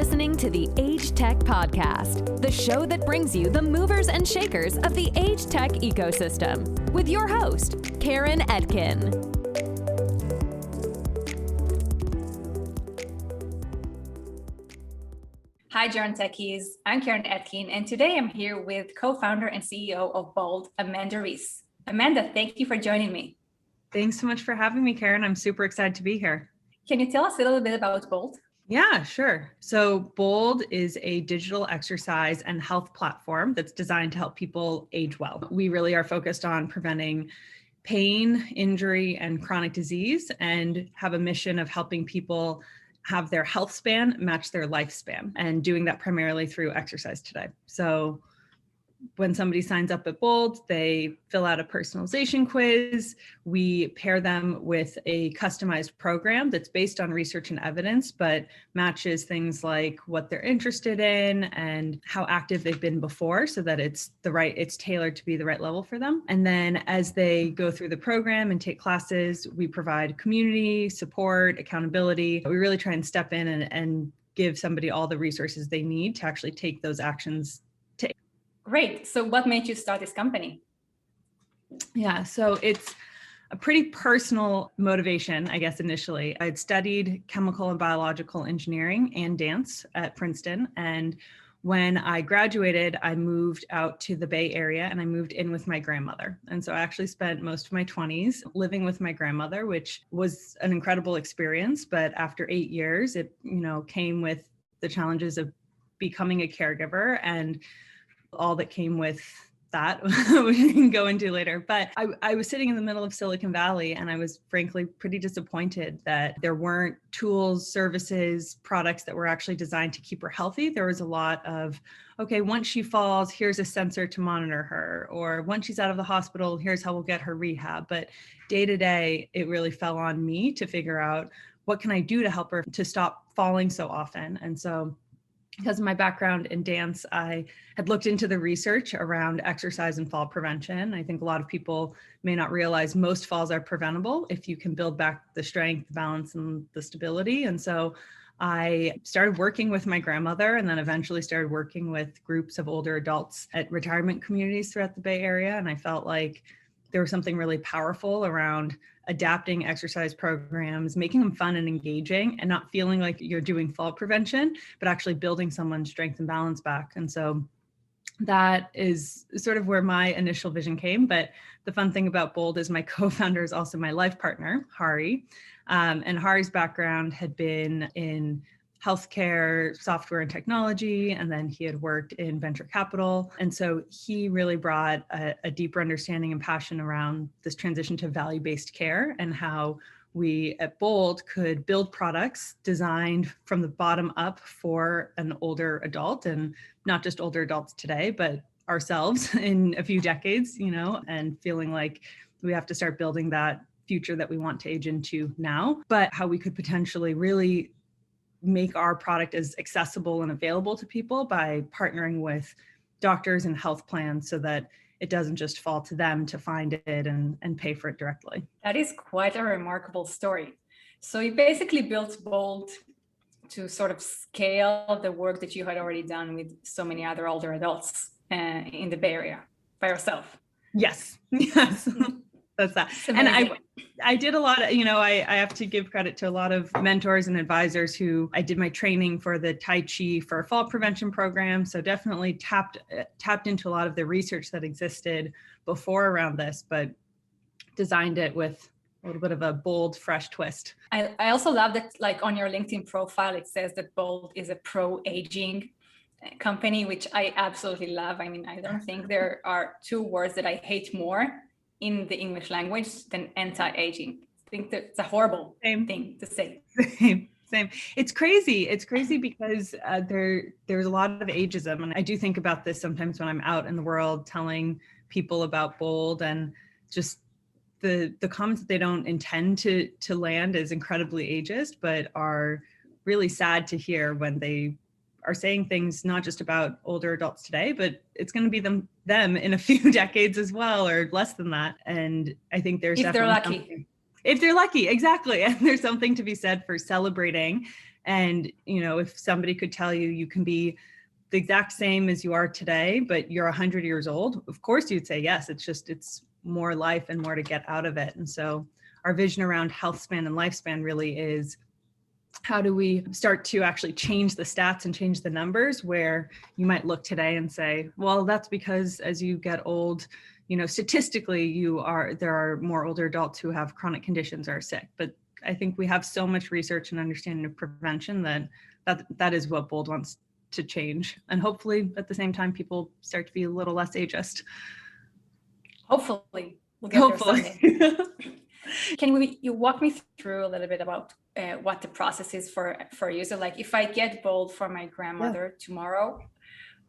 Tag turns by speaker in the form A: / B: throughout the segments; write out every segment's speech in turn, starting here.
A: listening to the Age Tech Podcast, the show that brings you the movers and shakers of the age tech ecosystem, with your host, Karen Etkin.
B: Hi, John Techies. I'm Karen Etkin, and today I'm here with co-founder and CEO of Bold, Amanda Rees. Amanda, thank you for joining me.
C: Thanks so much for having me, Karen. I'm super excited to be here.
B: Can you tell us a little bit about Bold?
C: Yeah, sure. So Bold is a digital exercise and health platform that's designed to help people age well. We really are focused on preventing pain, injury, and chronic disease, and have a mission of helping people have their health span match their lifespan, and doing that primarily through exercise today. So when somebody signs up at Bold, they fill out a personalization quiz. We pair them with a customized program that's based on research and evidence, but matches things like what they're interested in and how active they've been before, so that it's tailored to be the right level for them. And then as they go through the program and take classes, we provide community support, accountability. We really try and step in and give somebody all the resources they need to actually take those actions.
B: Great. So what made you start this company?
C: Yeah, so it's a pretty personal motivation, I guess, initially. I'd studied chemical and biological engineering and dance at Princeton. And when I graduated, I moved out to the Bay Area, and I moved in with my grandmother. And so I actually spent most of my 20s living with my grandmother, which was an incredible experience. But after 8 years, it came with the challenges of becoming a caregiver and all that came with that, we can go into later. But I was sitting in the middle of Silicon Valley, and I was frankly pretty disappointed that there weren't tools, services, products that were actually designed to keep her healthy. There was a lot of, okay, once she falls, here's a sensor to monitor her, or once she's out of the hospital, here's how we'll get her rehab. But day to day, it really fell on me to figure out, what can I do to help her to stop falling so often? And so, because of my background in dance, I had looked into the research around exercise and fall prevention. I think a lot of people may not realize most falls are preventable if you can build back the strength, the balance, and the stability. And so I started working with my grandmother, and then eventually started working with groups of older adults at retirement communities throughout the Bay Area. And I felt like there was something really powerful around adapting exercise programs, making them fun and engaging, and not feeling like you're doing fall prevention, but actually building someone's strength and balance back. And so that is sort of where my initial vision came. But the fun thing about Bold is my co-founder is also my life partner, Hari. And Hari's background had been in healthcare, software and technology, and then he had worked in venture capital. And so he really brought a deeper understanding and passion around this transition to value-based care, and how we at Bold could build products designed from the bottom up for an older adult, and not just older adults today, but ourselves in a few decades, and feeling like we have to start building that future that we want to age into now, but how we could potentially really make our product as accessible and available to people by partnering with doctors and health plans, so that it doesn't just fall to them to find it and pay for it directly.
B: That is quite a remarkable story. So you basically built Bold to sort of scale the work that you had already done with so many other older adults in the Bay Area by yourself.
C: Yes. That's that. And I did a lot of, I have to give credit to a lot of mentors and advisors who I did my training for the Tai Chi for fall prevention program. So definitely tapped into a lot of the research that existed before around this, but designed it with a little bit of a bold, fresh twist.
B: I also love that, like on your LinkedIn profile, it says that Bold is a pro-aging company, which I absolutely love. I mean, I don't think there are two words that I hate more in the English language than anti-aging. I think that's a horrible thing to say.
C: Same. It's crazy. It's crazy because there's a lot of ageism. And I do think about this sometimes when I'm out in the world telling people about Bold, and just the comments that they don't intend to land as incredibly ageist, but are really sad to hear when they are saying things not just about older adults today, but it's going to be them in a few decades as well, or less than that. And I think there's
B: if they're lucky.
C: If they're lucky, exactly. And there's something to be said for celebrating And, if somebody could tell you, you can be the exact same as you are today, but you're 100 years old, of course you'd say yes. It's more life and more to get out of it. And so our vision around health span and lifespan really is, how do we start to actually change the stats and change the numbers, where you might look today and say, well, that's because as you get old, statistically there are more older adults who have chronic conditions or are sick. But I think we have so much research and understanding of prevention that is what Bold wants to change. And hopefully at the same time, people start to be a little less ageist.
B: Hopefully we'll get there someday. Can you walk me through a little bit about what the process is for a user? Like if I get Bold for my grandmother tomorrow,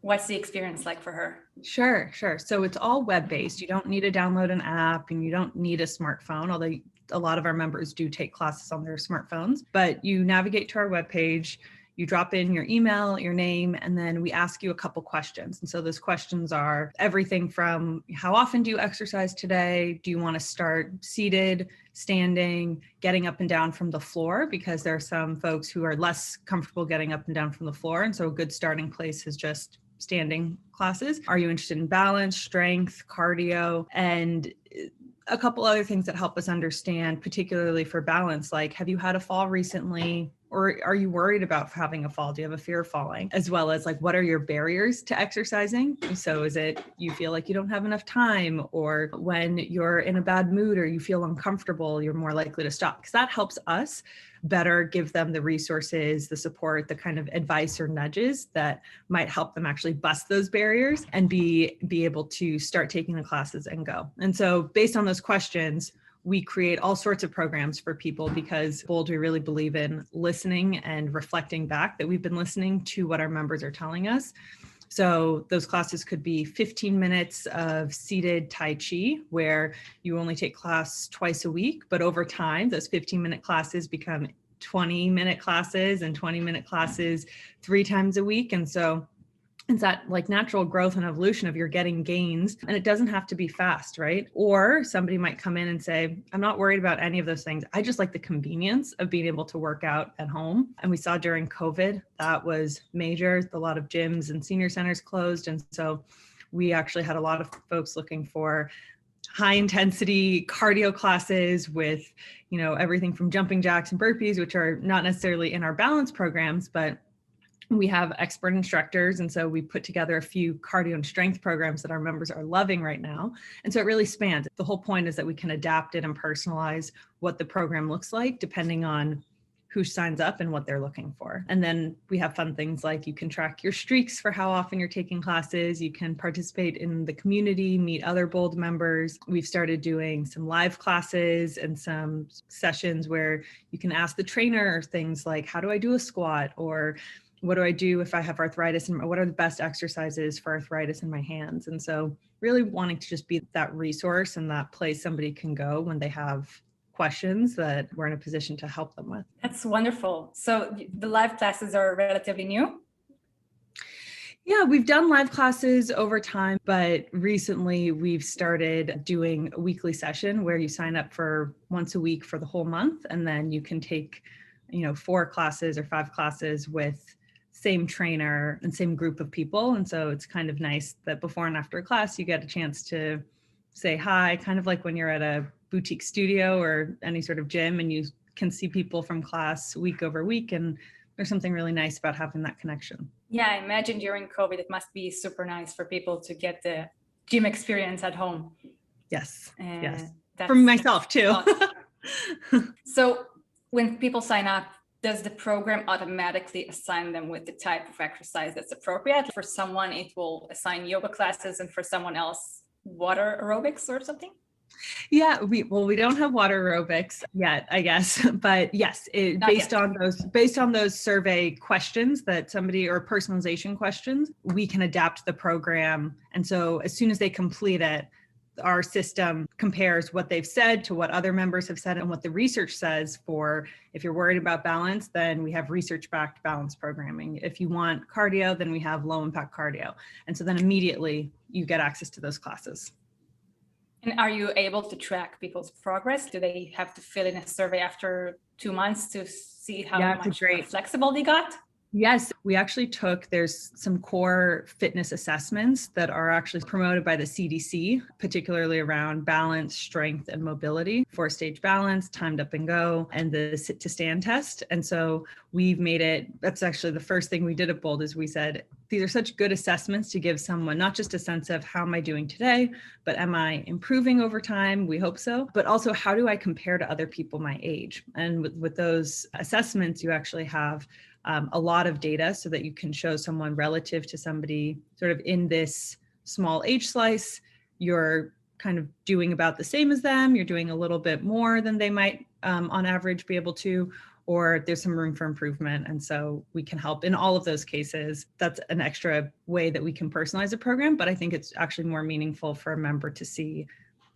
B: what's the experience like for her?
C: Sure. So it's all web-based. You don't need to download an app and you don't need a smartphone, although a lot of our members do take classes on their smartphones. But you navigate to our webpage, you drop in your email, your name, and then we ask you a couple questions. And so those questions are everything from how often do you exercise today? Do you want to start seated, standing, getting up and down from the floor? Because there are some folks who are less comfortable getting up and down from the floor. And so a good starting place is just standing classes. Are you interested in balance, strength, cardio, and a couple other things that help us understand, particularly for balance, like have you had a fall recently? Or are you worried about having a fall? Do you have a fear of falling? As well as like, what are your barriers to exercising? So is it you feel like you don't have enough time, or when you're in a bad mood or you feel uncomfortable, you're more likely to stop? Because that helps us better give them the resources, the support, the kind of advice or nudges that might help them actually bust those barriers and be able to start taking the classes and go. And so based on those questions, we create all sorts of programs for people, because Bold, we really believe in listening and reflecting back that we've been listening to what our members are telling us. So those classes could be 15 minutes of seated Tai Chi, where you only take class twice a week, but over time, those 15-minute classes become 20-minute classes and 20-minute classes 3 times a week. And so it's that like natural growth and evolution of you're getting gains, and it doesn't have to be fast, right? Or somebody might come in and say, I'm not worried about any of those things. I just like the convenience of being able to work out at home. And we saw during COVID, that was major. A lot of gyms and senior centers closed. And so we actually had a lot of folks looking for high intensity cardio classes with, everything from jumping jacks and burpees, which are not necessarily in our balance programs, but we have expert instructors. And so we put together a few cardio and strength programs that our members are loving right now. And so it really spans. The whole point is that we can adapt it and personalize what the program looks like depending on who signs up and what they're looking for. And then we have fun things like you can track your streaks for how often you're taking classes. You can participate in the community, meet other Bold members. We've started doing some live classes and some sessions where you can ask the trainer things like, how do I do a squat? Or what do I do if I have arthritis? And what are the best exercises for arthritis in my hands? And so really wanting to just be that resource and that place somebody can go when they have questions that we're in a position to help them with.
B: That's wonderful. So the live classes are relatively new?
C: Yeah, we've done live classes over time, but recently we've started doing a weekly session where you sign up for once a week for the whole month. And then you can take, 4 classes or 5 classes with same trainer and same group of people. And so it's kind of nice that before and after a class, you get a chance to say hi, kind of like when you're at a boutique studio or any sort of gym and you can see people from class week over week. And there's something really nice about having that connection.
B: Yeah, I imagine during COVID, it must be super nice for people to get the gym experience at home.
C: Yes. Yes.
B: For
C: For myself too.
B: Awesome. So when people sign up, does the program automatically assign them with the type of exercise that's appropriate? For someone, it will assign yoga classes, and for someone else, water aerobics or something?
C: Yeah, we don't have water aerobics yet, I guess, but yes, based on those survey questions that somebody, or personalization questions, we can adapt the program. And so as soon as they complete it, our system compares what they've said to what other members have said and what the research says. For if you're worried about balance, then we have research-backed balance programming. If you want cardio, then we have low impact cardio. And so then immediately you get access to those classes.
B: And are you able to track people's progress? Do they have to fill in a survey after 2 months to see how much more flexible they got?
C: Yes, we actually there's some core fitness assessments that are actually promoted by the CDC, particularly around balance, strength, and mobility, 4-stage balance, timed up and go, and the sit to stand test. And so we've made that's actually the first thing we did at Bold is we said, these are such good assessments to give someone not just a sense of how am I doing today, but am I improving over time? We hope so. But also, how do I compare to other people my age? And with those assessments, you actually have a lot of data so that you can show someone relative to somebody sort of in this small age slice, you're kind of doing about the same as them, you're doing a little bit more than they might on average be able to, or there's some room for improvement. And so we can help in all of those cases. That's an extra way that we can personalize a program, but I think it's actually more meaningful for a member to see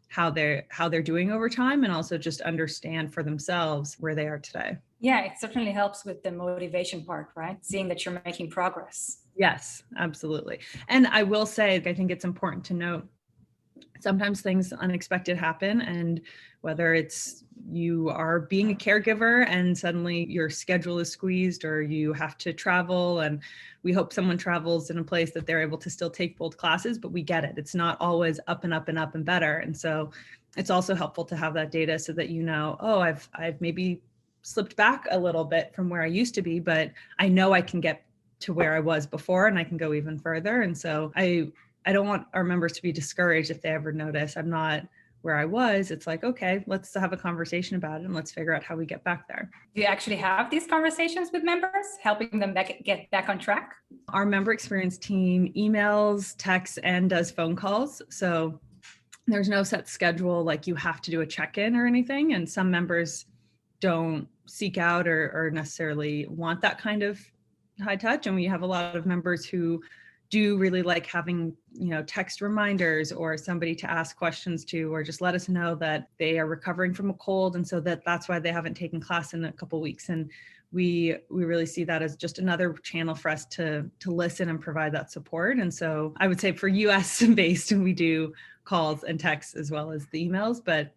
C: how they're doing over time and also just understand for themselves where they are today.
B: Yeah, it certainly helps with the motivation part, right? Seeing that you're making progress.
C: Yes, absolutely. And I will say, I think it's important to note, sometimes things unexpected happen, and whether it's you are being a caregiver and suddenly your schedule is squeezed or you have to travel, and we hope someone travels in a place that they're able to still take Bold classes, but we get it. It's not always up and up and up and better. And so it's also helpful to have that data so that, oh, I've maybe slipped back a little bit from where I used to be, but I know I can get to where I was before and I can go even further. And so I don't want our members to be discouraged if they ever notice I'm not where I was. It's like, okay, let's have a conversation about it and let's figure out how we get back there.
B: Do you actually have these conversations with members, helping them get back on track?
C: Our member experience team emails, texts, and does phone calls. So there's no set schedule, like you have to do a check-in or anything. And some members don't seek out or necessarily want that kind of high touch. And we have a lot of members who do really like having, text reminders or somebody to ask questions to, or just let us know that they are recovering from a cold. And so that's why they haven't taken class in a couple of weeks. And we really see that as just another channel for us to listen and provide that support. And so I would say for US based, we do calls and texts as well as the emails, but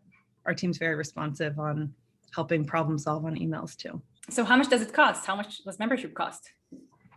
C: our team's very responsive on helping problem solve on emails too.
B: So how much does it cost? How much does membership cost?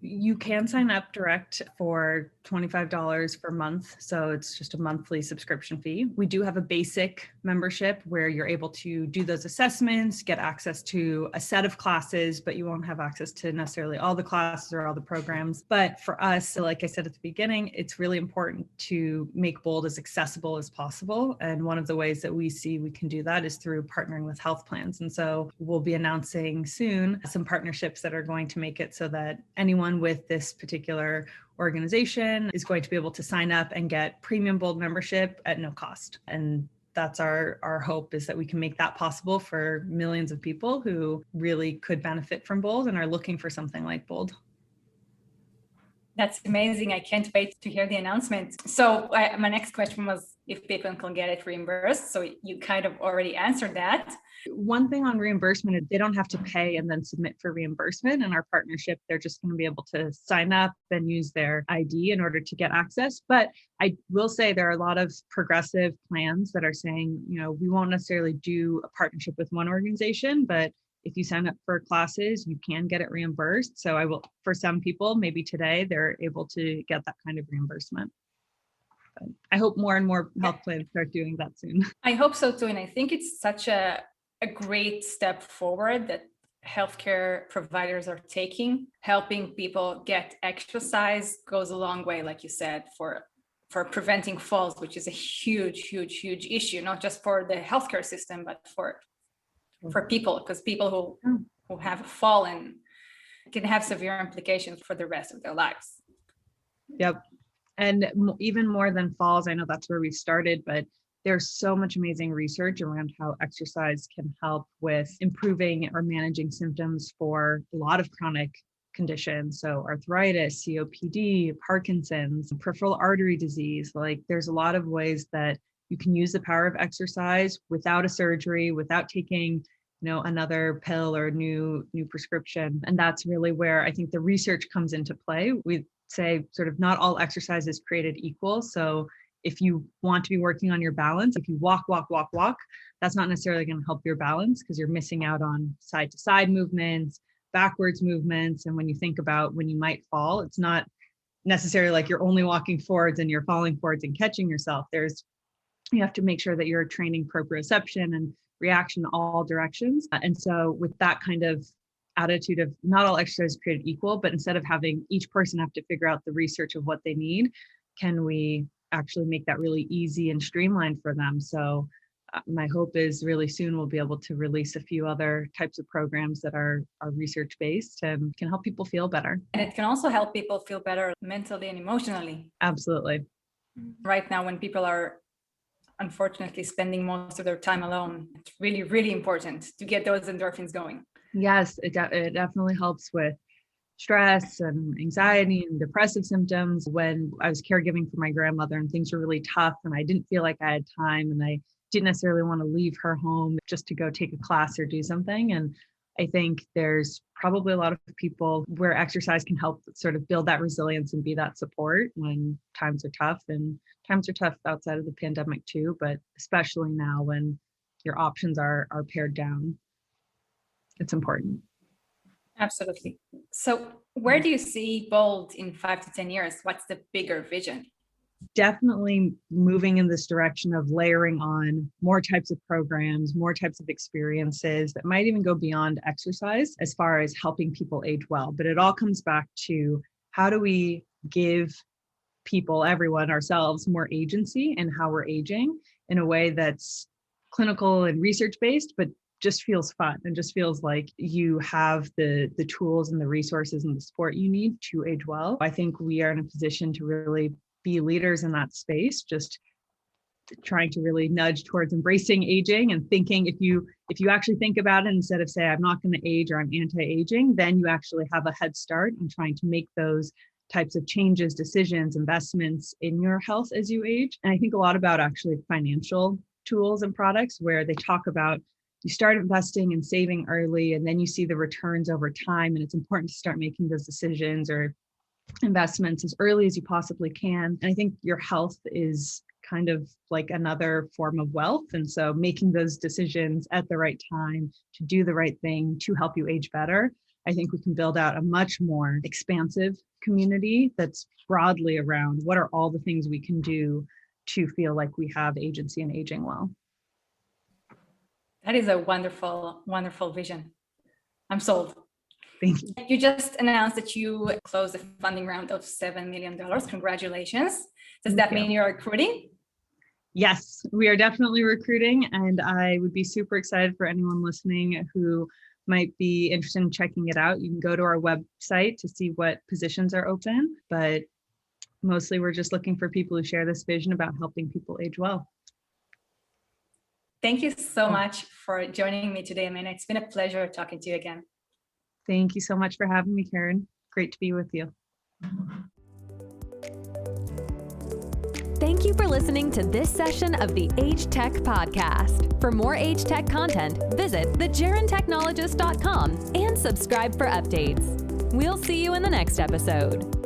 C: You can sign up direct for $25 per month. So it's just a monthly subscription fee. We do have a basic membership where you're able to do those assessments, get access to a set of classes, but you won't have access to necessarily all the classes or all the programs. But for us, like I said at the beginning, it's really important to make Bold as accessible as possible. And one of the ways that we see we can do that is through partnering with health plans. And so we'll be announcing soon some partnerships that are going to make it so that anyone with this particular organization is going to be able to sign up and get premium Bold membership at no cost. And that's our hope, is that we can make that possible for millions of people who really could benefit from Bold and are looking for something like Bold.
B: That's amazing. I can't wait to hear the announcement. So my next question was if people can get it reimbursed. So you kind of already answered that.
C: One thing on reimbursement is they don't have to pay and then submit for reimbursement. In our partnership, they're just going to be able to sign up and use their ID in order to get access. But I will say there are a lot of progressive plans that are saying, we won't necessarily do a partnership with one organization, but if you sign up for classes, you can get it reimbursed. So for some people, maybe today, they're able to get that kind of reimbursement. But I hope more and more health plans start doing that soon.
B: I hope so too. And I think it's such a great step forward that healthcare providers are taking. Helping people get exercise goes a long way, like you said, for preventing falls, which is a huge, huge, huge issue, not just for the healthcare system, but for people, because people who have fallen can have severe implications for the rest of their lives.
C: Yep. And even more than falls, I know that's where we started, but there's so much amazing research around how exercise can help with improving or managing symptoms for a lot of chronic conditions. So arthritis, COPD, Parkinson's, peripheral artery disease. Like there's a lot of ways that you can use the power of exercise without a surgery, without taking, another pill or new prescription. And that's really where I think the research comes into play. We say sort of not all exercise is created equal. So if you want to be working on your balance, if you walk, that's not necessarily going to help your balance because you're missing out on side to side movements, backwards movements. And when you think about when you might fall, it's not necessarily like you're only walking forwards and you're falling forwards and catching yourself. You have to make sure that you're training proprioception and reaction in all directions. And so with that kind of attitude of not all exercise is created equal, but instead of having each person have to figure out the research of what they need, can we actually make that really easy and streamlined for them? So my hope is really soon we'll be able to release a few other types of programs that are research-based and can help people feel better.
B: And it can also help people feel better mentally and emotionally.
C: Absolutely.
B: Right now, when people are unfortunately spending most of their time alone, it's really, really important to get those endorphins going.
C: Yes, it definitely helps with stress and anxiety and depressive symptoms. When I was caregiving for my grandmother and things were really tough and I didn't feel like I had time and I didn't necessarily want to leave her home just to go take a class or do something. And I think there's probably a lot of people where exercise can help sort of build that resilience and be that support when times are tough. And times are tough outside of the pandemic too, but especially now when your options are pared down, it's important.
B: Absolutely. So where do you see Bold in 5 to 10 years? What's the bigger vision?
C: Definitely moving in this direction of layering on more types of programs, more types of experiences that might even go beyond exercise as far as helping people age well. But it all comes back to how do we give people, everyone, ourselves, more agency in how we're aging in a way that's clinical and research-based, but just feels fun and just feels like you have the tools and the resources and the support you need to age well. I think we are in a position to really be leaders in that space, just trying to really nudge towards embracing aging and thinking if you actually think about it instead of say, I'm not going to age or I'm anti-aging, then you actually have a head start in trying to make those types of changes, decisions, investments in your health as you age. And I think a lot about actually financial tools and products where they talk about you start investing and saving early and then you see the returns over time. And it's important to start making those decisions or investments as early as you possibly can. And I think your health is kind of like another form of wealth. And so making those decisions at the right time to do the right thing to help you age better, I think we can build out a much more expansive community that's broadly around what are all the things we can do to feel like we have agency in aging well.
B: That is a wonderful, wonderful vision. I'm sold.
C: Thank you.
B: You just announced that you closed a funding round of $7 million. Congratulations. Does that mean you're recruiting?
C: Yes, we are definitely recruiting. And I would be super excited for anyone listening who might be interested in checking it out. You can go to our website to see what positions are open. But mostly we're just looking for people who share this vision about helping people age well.
B: Thank you so much for joining me today, Amanda. It's been a pleasure talking to you again.
C: Thank you so much for having me, Karen. Great to be with you.
A: Thank you for listening to this session of the Age Tech Podcast. For more Age Tech content, visit thegerentechnologist.com and subscribe for updates. We'll see you in the next episode.